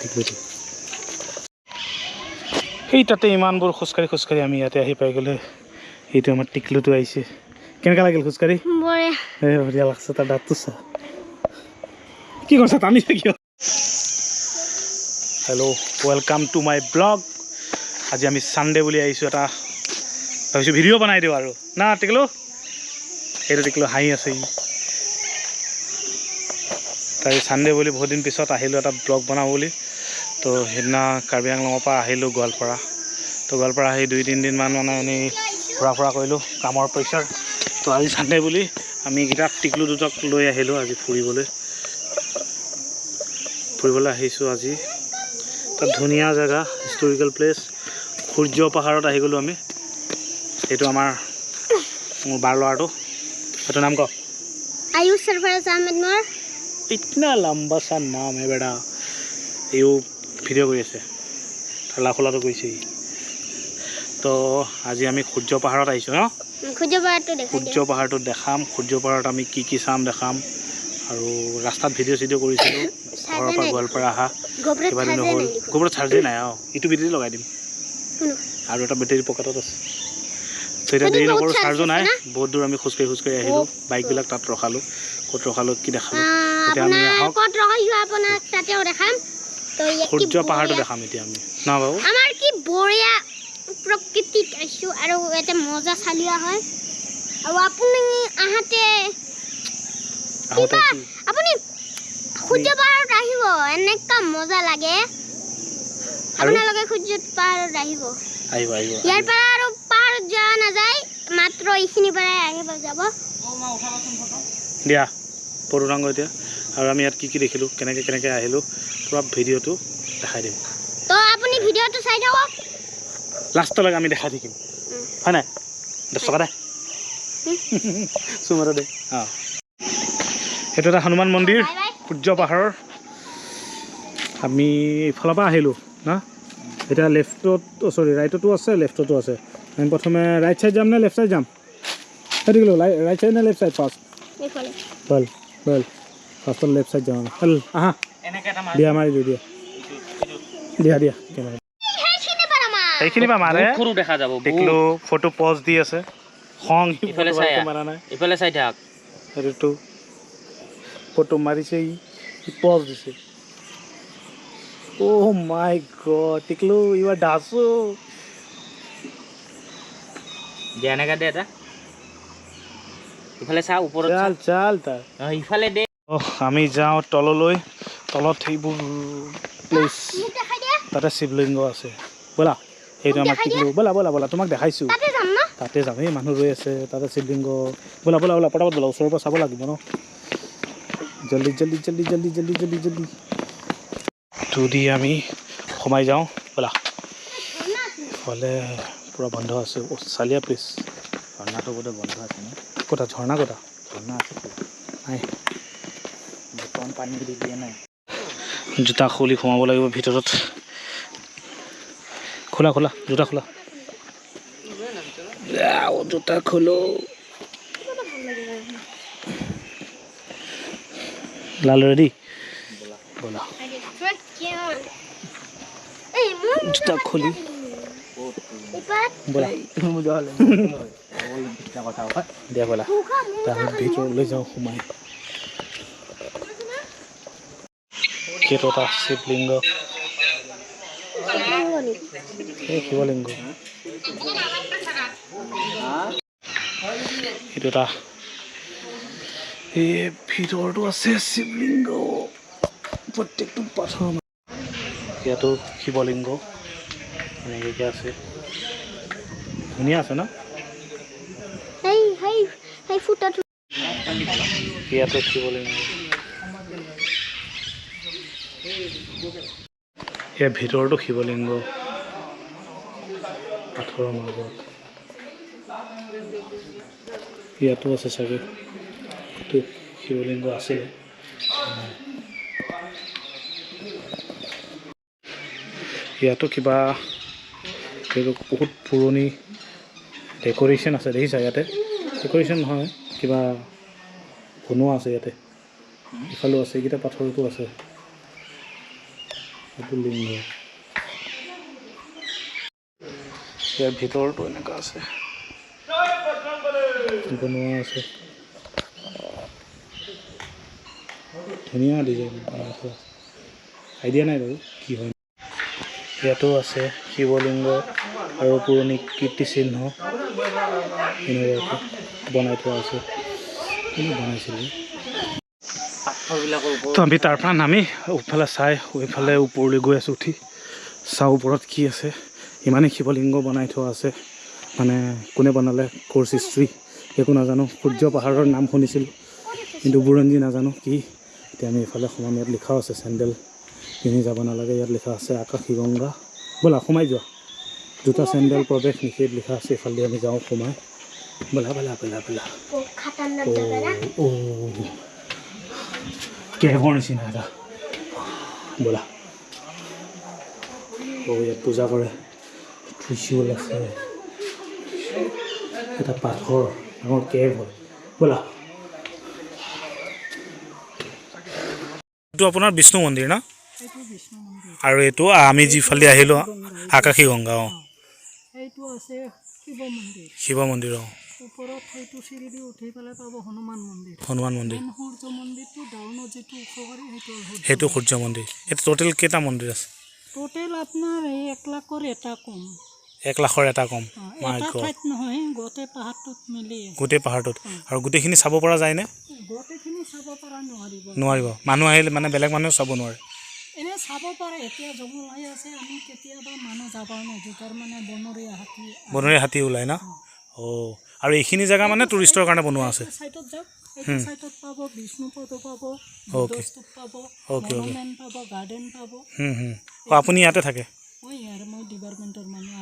টিকলুটো সেই তাতে ইমানবোৰ খোজকাঢ়ি আমি ইয়াতে আহি পাই গ'লে এইটো আমাৰ টিকলুটো আহিছে কেনেকুৱা লাগিল খোজকাঢ়ি বঢ়িয়া লাগছে তাৰ দাঁতটো চা কি কৈছা টানিছে কিয় hello' welcome to my blog আজি আমি ছানডে বুলি আহিছোঁ এটা ভাবিছোঁ ভিডিঅ' বনাই দিওঁ আৰু না টিকলু সেইটো টিকলু হাঁহি আছে তাই ছানডে বুলি বহুত দিন পিছত আহিলোঁ এটা ব্লগ বনাওঁ বুলি তো সেইদিনা কাৰ্বি আংলঙৰ পৰা আহিলোঁ গোৱালপাৰা তো গোৱালপাৰা আহি 2-3 দিনমান মানে এনেই ফুৰা কৰিলোঁ কামৰ প্ৰেছাৰ তো আজি ছানডে বুলি আমি এইকেইটা টিকলু দুটাক লৈ আহিলোঁ আজি ফুৰিবলৈ আহিছোঁ আজি তাত ধুনীয়া জেগা হিষ্টৰিকেল প্লেচ সূৰ্য পাহাৰত আহি গ'লোঁ আমি এইটো আমাৰ মোৰ বাৰ ল'ৰাটো এইটো নাম ক आयुष सरफराज अहमद नूर इतना लंबा सा नाम है बेटा यो ভিডিঅ' কৰি আছে ঠেলা খোলাটো কৰিছে তো আজি আমি সূৰ্য পাহাৰত আহিছোঁ ন সূৰ্য পাহাৰটো দেখাম সূৰ্য পাহাৰত আমি কি চাম দেখাম আৰু ৰাস্তাত ভিডিঅ' কৰিছিলোঁ ঘৰৰ পৰা গোৱালপাৰা অহা কিবা দিন হ'ল গোবৰত চাৰ্জেই নাই ইটো বেটেৰী লগাই দিম আৰু এটা বেটেৰী পকেটত আছে এতিয়া দেৰি নকৰোঁ চাৰ্জো নাই বহুত দূৰ আমি খোজকাঢ়ি আহিলোঁ বাইকবিলাক তাত ৰখালোঁ ক'ত ৰখালোঁ কি দেখালোঁ এতিয়া আমি সূৰ্য পাহাৰটো দেখাম এতিয়া আমি না বাবু আমাৰ কি বঢ়িয়া প্ৰকৃতি দৃশ্য আৰু এটা মজা চালিয়া হয় আৰু আপুনি আহাতে আপুনি সূৰ্য পাহাৰত আহিব এনেকা মজা লাগে আপোনালোকে সূৰ্য পাহাৰত আহিব ইয়াৰ পৰা আৰু পাহাৰত যোৱা নাযায় মাত্ৰ এইখিনি পৰাই আহিব যাব দিয়া পৰুৰাংগ এতিয়া আৰু আমি ইয়াত কি দেখিলোঁ কেনেকৈ আহিলোঁ পুৰা ভিডিঅ'টো দেখাই দিম তো আপুনি ভিডিঅ'টো চাই থাকক লাষ্টলৈকে আমি দেখাই থাকিম হয় নাই 10 টকা দে চুমাৰ দে এইটো এটা হনুমান মন্দিৰ সূৰ্য পাহাৰৰ আমি ইফালৰ পৰা আহিলোঁ না এতিয়া লেফ্টত ৰাইটতো আছে লেফ্টতো আছে আমি প্ৰথমে ৰাইট চাইড যাম নে লেফ্ট চাইড যাম সেইটো ৰাইট চাইড নে লেফ্ট চাইড ফাৰ্ষ্ট বল ফাৰ্ষ্টত লেফ্ট চাইড যাম আহা দিয়া মাৰি দিওঁ দিয়া সেইখিনি পৰা মাৰে সৰু দেখা যাব দেখিলোঁ ফটো পজ দি আছে খং ইফালে মাৰা নাই ইফালে চাই থাক সেইটো ফটো মাৰিছে পজ দিছে Oh my god, Tiklu, you are dasu. Jangan ada ada. Ifale sa upor. Chal ta. Ifale de. Oh, আমি যাওঁ তললৈ তলত সেইবোৰ প্লেচ তাতে শিৱলিংগ আছে বলা সেইটো আমাৰ টিকলু বলা তোমাক দেখাইছোঁ তাতে যাম এই মানুহ ৰৈ আছে তাতে শিৱলিংগ বলা পটাপট বলা ওচৰৰ পৰা চাব লাগিব ন জল্দি দি আমি সোমাই যাওঁ বলা হ'লে পূৰা বন্ধ আছে চালিয়া প্লিজ ঝৰ্ণাটো বোধ বন্ধ আছে ন ক'তা ঝৰ্ণা আছে নাই বৰ্তমান পানী দি দিয়া নাই জোতা খুলি সোমাব লাগিব ভিতৰত খোলা জোতা খোলা জোতা খোলো লাল ৰেডি বলা জোতা খুলি বলা দিয়া বলা আমি ভিতৰলৈ যাওঁ সোমাই কেইটা শিৱলিংগ শিৱলিংগ এইটো এটা এই ভিতৰতো আছে শিৱলিংগ প্ৰত্যেকটো পাথৰ ইয়াতো শিৱলিংগ এনেকৈ আছে ধুনীয়া আছে ন ইয়াতো শিৱলিংগ ইয়াৰ ভিতৰতো শিৱলিংগ পাথৰৰ মাজত ইয়াতো আছে চাগে শিৱলিংগ আছিলে ইয়াতো কিবা বহুত পুৰণি ডেক'ৰেশ্যন আছে দেখিছা ইয়াতে ডেক'ৰেশ্যন নহয় কিবা বনোৱা আছে ইয়াতে ইফালেও আছে এইকেইটা পাথৰতো আছে এইটো লিংগ ইয়াৰ ভিতৰতো এনেকুৱা আছে বনোৱা আছে ধুনীয়া ডিজাইন বনাই থোৱা আইডিয়া নাই বাৰু কি হয় ইয়াতো আছে শিৱলিংগ আৰু পুৰণি কীৰ্তিচিহ্ন এনেকুৱাকৈ বনাই থোৱা আছে কোনে বনাইছিলে তো আমি তাৰ পৰা নামি ওপৰফালে চাই ওইফালে ওপৰলৈ গৈ আছোঁ উঠি চাওঁ ওপৰত কি আছে ইমানেই শিৱলিংগ বনাই থোৱা আছে মানে কোনে বনালে ক'ৰ্চ হিষ্ট্ৰী একো নাজানো সূৰ্য পাহাৰৰ নাম শুনিছিলোঁ কিন্তু বুৰঞ্জী নাজানো কি এতিয়া আমি এইফালে সোমাম ইয়াত লিখাও আছে চেণ্ডেল পিন্ধি যাব নালাগে ইয়াত লিখা আছে আকাশী গংগা ব'লা সোমাই যোৱা জোতা চেণ্ডেল প্ৰৱেশ নিষেধ লিখা আছে এইফালে আমি যাওঁ সোমাই ব'লা ব'লা ব'লা ব'লা কেভৰ নিচিনা এটা ব'লা ইয়াত পূজা কৰে ত্ৰিশূল আছে এটা পাথৰ ডাঙৰ কেভ হয় ব'লা এইটো আপোনাৰ বিষ্ণু মন্দিৰ ন আৰু এইটো আমি যিফালে আহিলোঁ আকাশী গংগা অঁ এইটো আছে শিৱ মন্দিৰ অঁ ওপৰত সেইটো চিৰি দি উঠি পেলাই পাব হনুমান মন্দিৰ সূৰ্য মন্দিৰটো ডাউনত যিটো ওখ কৰি সেইটো সূৰ্য মন্দিৰ এইটো টোটেল কেইটা মন্দিৰ আছে টোটেল আপোনাৰ এই 1 লাখৰ এটা কম 1 লাখৰ এটা কম এটা ঠাইত নহয় গোটেই পাহাৰটোত মিলি গোটেই পাহাৰটোত আৰু গোটেইখিনি চাব পৰা যায়নে গোটেইখিনি চাব পৰা নোৱাৰিব মানুহ আহিলে মানে বেলেগ মানুহেও চাব নোৱাৰে এনেই চাব পাৰে এতিয়া জংঘল হৈ আছে আমি কেতিয়াবা মানুহ যাব নোৱাৰোঁ তাৰ মানে বনৰীয়া হাতী ওলায় ন অঁ আৰু এইখিনি জেগা মানে টুৰিষ্টৰ কাৰণে বনোৱা আছে সাইটত যাওক এইটো সাইটত পাব বিষ্ণুপদ পাব বুদ্ধস্তূপ পাব মনুমেণ্ট পাব গাৰ্ডেন পাব আপুনি ইয়াতে থাকে মই ডিপাৰ্টমেণ্টৰ মানুহ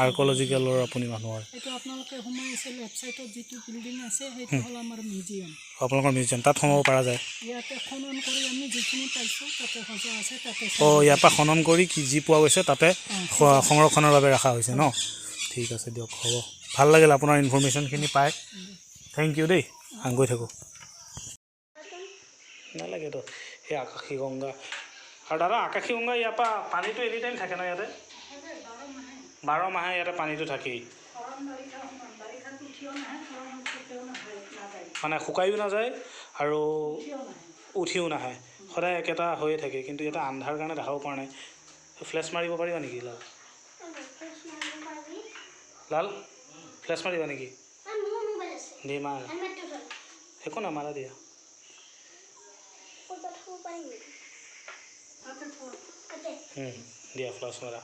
আৰ্কলজিকেলৰ আপুনি মানুহ হয় এইটো আপোনালোকে সোমাই আছে লেফ্ট সাইডত যিটো বিল্ডিং আছে সেইটো হ'ল আমাৰ মিউজিয়াম আপোনালোকৰ মিউজিয়াম তাত সোমাব পৰা যায় ইয়াতে খনন কৰি আমি যিখিনি পাইছোঁ তাতে সজা আছে তাতে অঁ ইয়াৰ পৰা খনন কৰি কি যি পোৱা গৈছে তাতে সংৰক্ষণৰ বাবে ৰখা হৈছে ন ঠিক আছে দিয়ক হ'ব ভাল লাগিল আপোনাৰ ইনফৰমেশ্যনখিনি পাই থেংক ইউ দেই গৈ থাকোঁ নালাগেতো সেই আকাশী গংগা আৰু দাদা আকাশী গংগা ইয়াৰ পৰা পানীটো এনি টাইম থাকে ন ইয়াতে 12 মাহে ইয়াতে পানীটো থাকেই মানে শুকায়ো নাযায় আৰু উঠিও নাহে সদায় একেটা হৈয়ে থাকে কিন্তু ইয়াতে আন্ধাৰ কাৰণে দেখাব পৰা নাই ফ্লেছ মাৰিব পাৰিবা নেকি লাল ফ্লেছ মাৰিবা নেকি দি মাৰ একো নামাৰা দিয়া দিয়া ফ্লাছ মাৰা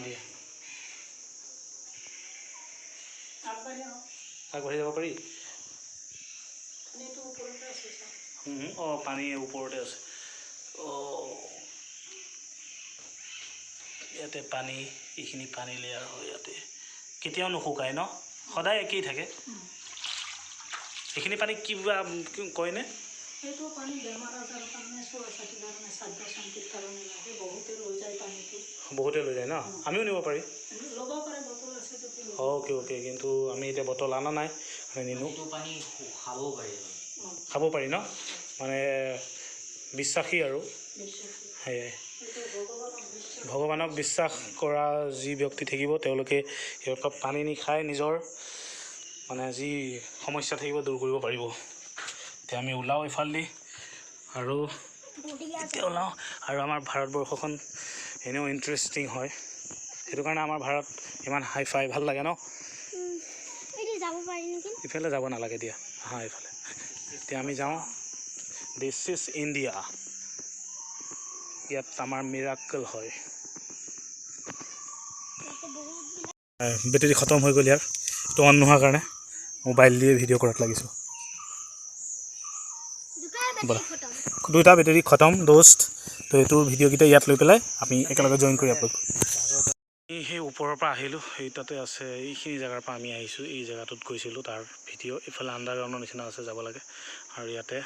দিয়া আগবাঢ়ি যাব পাৰি অঁ পানী ওপৰতে আছে অঁ ইয়াতে পানী এইখিনি পানী লেয়াৰ হয় ইয়াতে কেতিয়াও নুশুকায় ন সদায় একেই থাকে এইখিনি পানী কিবা কয়নে সেইটো পানী বেমাৰ আজাৰৰ কাৰণে চোৱাচিতাৰ কাৰণে খাদ্য শান্তিৰ কাৰণে লাগে বহুতে লৈ যায় ন আমিও নিব পাৰি ল'ব পাৰে বটল আছে যদি অ'কে কিন্তু আমি এতিয়া বটল অনা নাই নিনো পানী খাব পাৰি ন মানে বিশ্বাসী আৰু সেয়াই ভগৱানক বিশ্বাস কৰা যি ব্যক্তি থাকিব তেওঁলোকে সিহঁতক পানী নিখাই নিজৰ মানে যি সমস্যা থাকিব দূৰ কৰিব পাৰিব এতিয়া আমি ওলাওঁ এইফালেদি আৰু এতিয়া ওলাওঁ আৰু আমাৰ ভাৰতবৰ্ষখন এনেও ইণ্টাৰেষ্টিং হয় সেইটো কাৰণে আমাৰ ভাৰত ইমান হাই ফাই ভাল লাগে ন ইফালে যাব নালাগে দিয়া হা এইফালে এতিয়া আমি যাওঁ দিছ ইজ ইণ্ডিয়া ইয়াত আমাৰ মিৰাকল হয় বেটেৰী খতম হৈ গ'ল ইয়াৰ এইটো অন নোহোৱাৰ কাৰণে মোবাইল দিয়ে ভিডিঅ' কৰাত লাগিছোঁ দুটা বেটেৰী খতম দোস্ত তো এইটো ভিডিঅ'কেইটা ইয়াত লৈ পেলাই আমি একেলগে জইন কৰি আপলোড সেই ওপৰৰ পৰা আহিলোঁ সেই তাতে আছে এইখিনি জেগাৰ পৰা আমি আহিছোঁ এই জেগাটোত গৈছিলোঁ তাৰ ভিডিঅ' এইফালে আণ্ডাৰগ্ৰাউণ্ডৰ নিচিনা আছে যাব লাগে আৰু ইয়াতে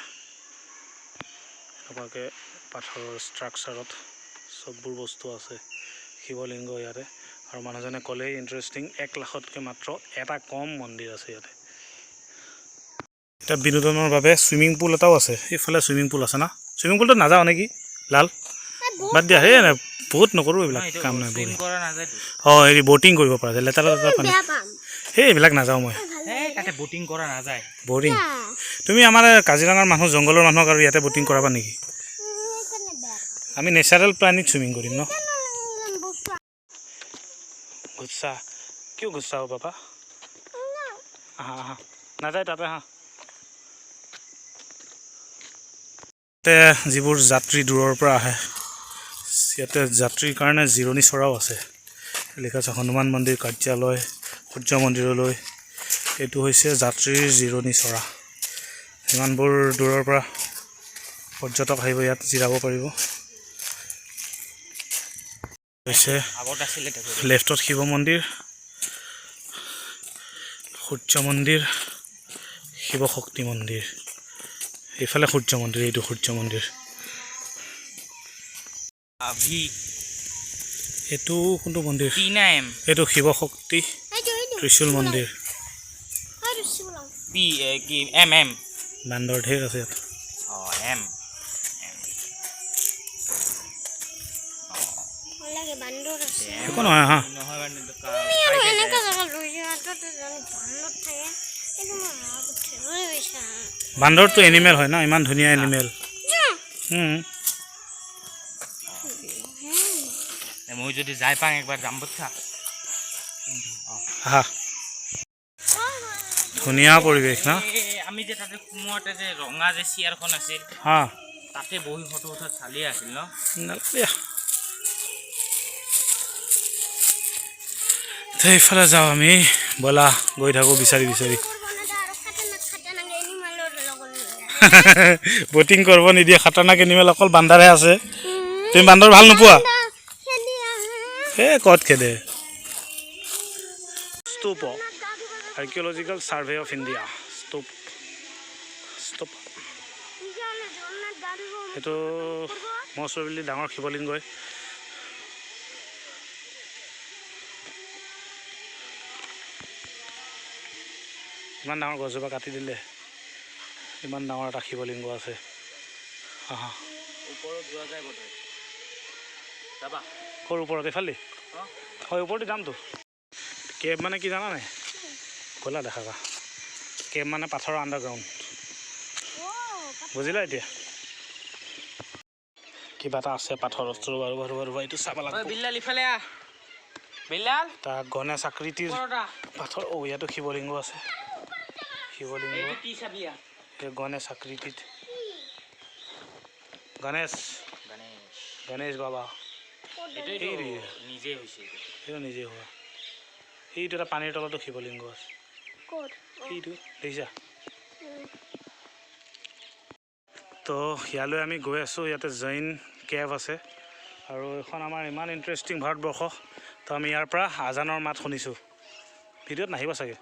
এনেকুৱাকৈ পাথৰৰ ষ্ট্ৰাকচাৰত চববোৰ বস্তু আছে শিৱলিংগ ইয়াতে আৰু মানুহজনে ক'লেই ইণ্টাৰেষ্টিং 1 লাখতকৈ মাত্ৰ এটা কম মন্দিৰ আছে ইয়াতে এটা বিনোদনৰ বাবে চুইমিং পুল এটাও আছে এইফালে চুইমিং পুল আছে না চুইমিং পুলটো নাযাওঁ নেকি লাল বাদ দিয়া সেই বহুত নকৰোঁ এইবিলাক কাম নাই অঁ হেৰি ব'টিং কৰিব পৰা যায় লেতেৰা লেতেৰা পানী সেই এইবিলাক নাযাওঁ মই ব'টিং কৰা নাযায় ব'ৰিং তুমি আমাৰ কাজিৰঙাৰ মানুহ জংঘলৰ মানুহক আৰু ইয়াতে ব'টিং কৰাবা নেকি আমি নেচাৰেল প্ৰাণীত চুইমিং কৰিম ন গুচ্ছা কিয় গুচ্ছা হ'ব বাবা আহা আহা নাযায় তাতে হা ইয়াতে যিবোৰ যাত্ৰী দূৰৰ পৰা আহে ইয়াতে যাত্ৰীৰ কাৰণে জিৰণি চৰাও আছে লিখা আছে হনুমান মন্দিৰ কাৰ্যালয় সূৰ্য মন্দিৰলৈ এইটো হৈছে যাত্ৰীৰ জিৰণি চৰা ইমানবোৰ দূৰৰ পৰা পৰ্যটক আহিব ইয়াত জিৰাব পাৰিব হৈছে লেফ্টত শিৱ মন্দিৰ সূৰ্য মন্দিৰ শিৱ শক্তি মন্দিৰ এইফালে সূৰ্য মন্দিৰ এইটো সূৰ্য মন্দিৰ এইটো কোনটো মন্দিৰ এইটো শিৱ শক্তি ত্ৰিশূল মন্দিৰ বান্দৰ ঢেৰ আছে ইয়াত একো নহয় হা বান্দৰটো এনিমেল হয় না ইমান ধুনীয়া এনিমেল মই যদি যাই পাওঁ একবাৰ যাম বচ্ছা আহা ধুনীয়া পৰিৱেশ না আমি যে তাতে সোমোৱাতে যে ৰঙা যে চেয়াৰখন আছিল হা তাতে বহি ফটো উঠা চালি আছিল ন সেইফালে যাওঁ আমি ব'লা গৈ থাকোঁ বিচাৰি বিচাৰি ব'টিং কৰিব নিদিয়ে খাটাৰনাক এনিমেল অকল বান্দাৰহে আছে তুমি বান্দৰ ভাল নোপোৱা এই ক'ত খেদে স্তূপ আৰ্কিঅলজিকেল ছাৰ্ভে অফ ইণ্ডিয়া স্তূপ স্তূপ এইটো মচুৰবিলি ডাঙৰ শিৱলিংগই ইমান ডাঙৰ গছজোপা কাটি দিলে ইমান ডাঙৰ এটা শিৱলিংগ আছে ওপৰত যোৱা যায় বোধ যাবা ক'ৰ ওপৰত এইফালে হয় ওপৰতে যামতো কেব মানে কি জানা নাই ক'লা দেখাবা কেব মানে পাথৰৰ আণ্ডাৰগ্ৰাউণ্ড বুজিলা এতিয়া কিবা এটা আছে পাথৰত ৰ'বা এইটো চাব লাগিব বিল্লাল ইফালে আহ বিল্লাল তাৰ গণেশ আকৃতিৰ পাথৰ ইয়াতো শিৱলিংগ আছে শিৱলিংগ এই গণেশ আকৃতিত গণেশ বাবা নিজে হৈছে এইটো নিজে হোৱা এইটো এটা পানীৰ তলতো শিৱলিংগ আছে এইটো দেখিছা তো ইয়ালৈ আমি গৈ আছোঁ ইয়াতে জৈন কেভ আছে আৰু এইখন আমাৰ ইমান ইণ্টাৰেষ্টিং ভাৰতবৰ্ষ তো আমি ইয়াৰ পৰা আজানৰ মাত শুনিছোঁ ভিডিঅ'ত নাহিব চাগে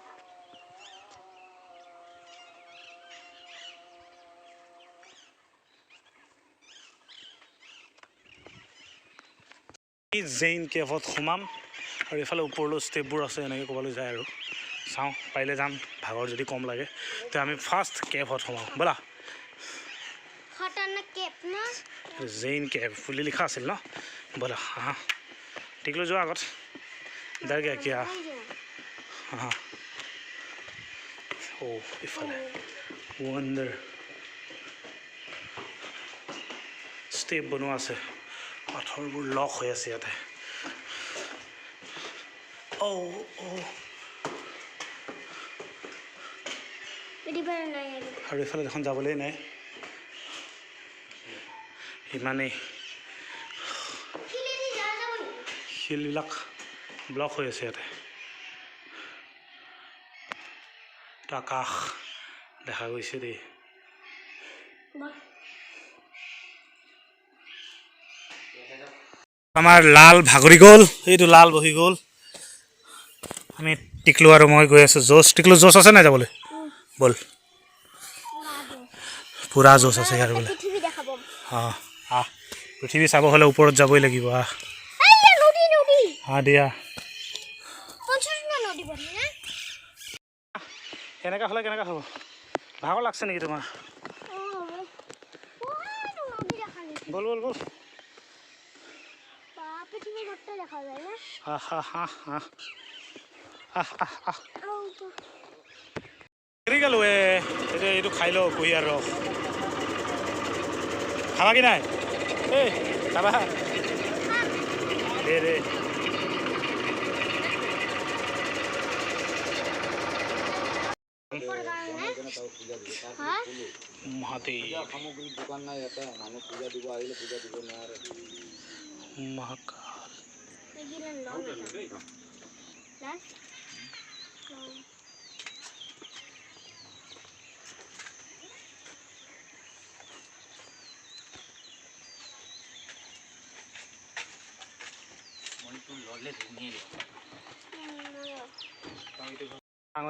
জৈন কেভত সোমাম আৰু এইফালে ওপৰলৈ ষ্টেপবোৰ আছে এনেকৈ ক'বলৈ যায় আৰু চাওঁ পাৰিলে যাম ভাগৰ যদি কম লাগে তো আমি ফাৰ্ষ্ট কেভত সোমাওঁ ব'লা জৈন কেভ বুলি লিখা আছিল ন ব'লা হা টিকলৈ যোৱা আগত ডাৰগে কিয়া হা ইফালে ৱণ্ডাৰ ষ্টেপ বনোৱা আছে পাথৰবোৰ লক হৈ আছে ইয়াতে আৰু এইফালে দেখোন যাবলৈ নাই ইমানেই শিলবিলাক ব্লক হৈ আছে ইয়াতে আকাশ দেখা গৈছে দেই আমাৰ লাল ভাগৰি গ'ল এইটো লাল বহি গ'ল আমি টিকলু আৰু মই গৈ আছোঁ জোচ টিকলু জোচ আছে নাই যাবলৈ ব'ল পুৰা জোচ আছে ইয়াৰ বোলে পৃথিৱী চাব হ'লে ওপৰত যাবই লাগিব দিয়া এনেকৈ হ'লে কেনেকৈ হ'ব ভাগৰ লাগছে নেকি তোমাৰ বল বল বল গেলো এইটো খাই লওঁ কুঁহিয়াৰ ৰস খাবা কি নাই এই খাবা দে মহাকাল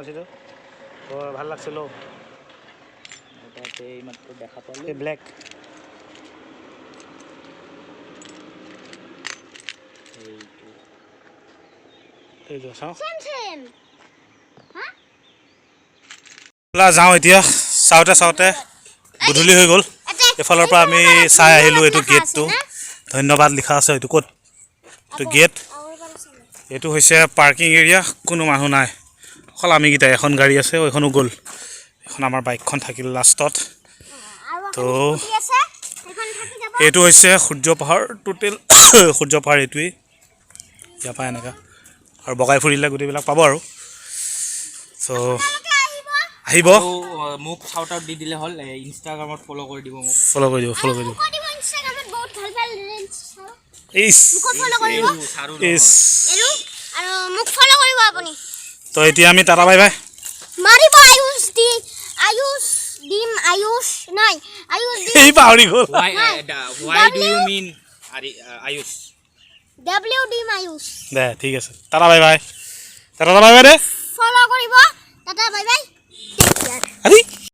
আছিলো ভাল লাগছিল এইমাত্ৰ দেখা পালোঁ ব্লেক যাওঁ এতিয়া চাওঁতে গধূলি হৈ গ'ল এইফালৰ পৰা আমি চাই আহিলোঁ এইটো গেটটো ধন্যবাদ লিখা আছে এইটো ক'ত এইটো গেট এইটো হৈছে পাৰ্কিং এৰিয়া কোনো মানুহ নাই অকল আমিকেইটা এখন গাড়ী আছে এইখনো গ'ল এখন আমাৰ বাইকখন থাকিল লাষ্টত তো এইটো হৈছে সূৰ্য পাহাৰ টোটেল সূৰ্য পাহাৰ এইটোৱেই ইয়াৰ পৰা এনেকুৱা আৰু বগাই ফুৰিলে গোটেইবিলাক পাব আৰু চ' আহিব মোক চাউট আউট দি দিলে হ'ল ইনষ্টাগ্ৰামত ফ'ল' কৰি দিব মোক ফ'ল' কৰি দিব তো এতিয়া আমি টাটা বাই বাই এই পাহৰি গ'ল why do you mean Ayush দে ঠিক আছে টাটা বাই বাই দে ফলো কৰিব টাটা বাই বাই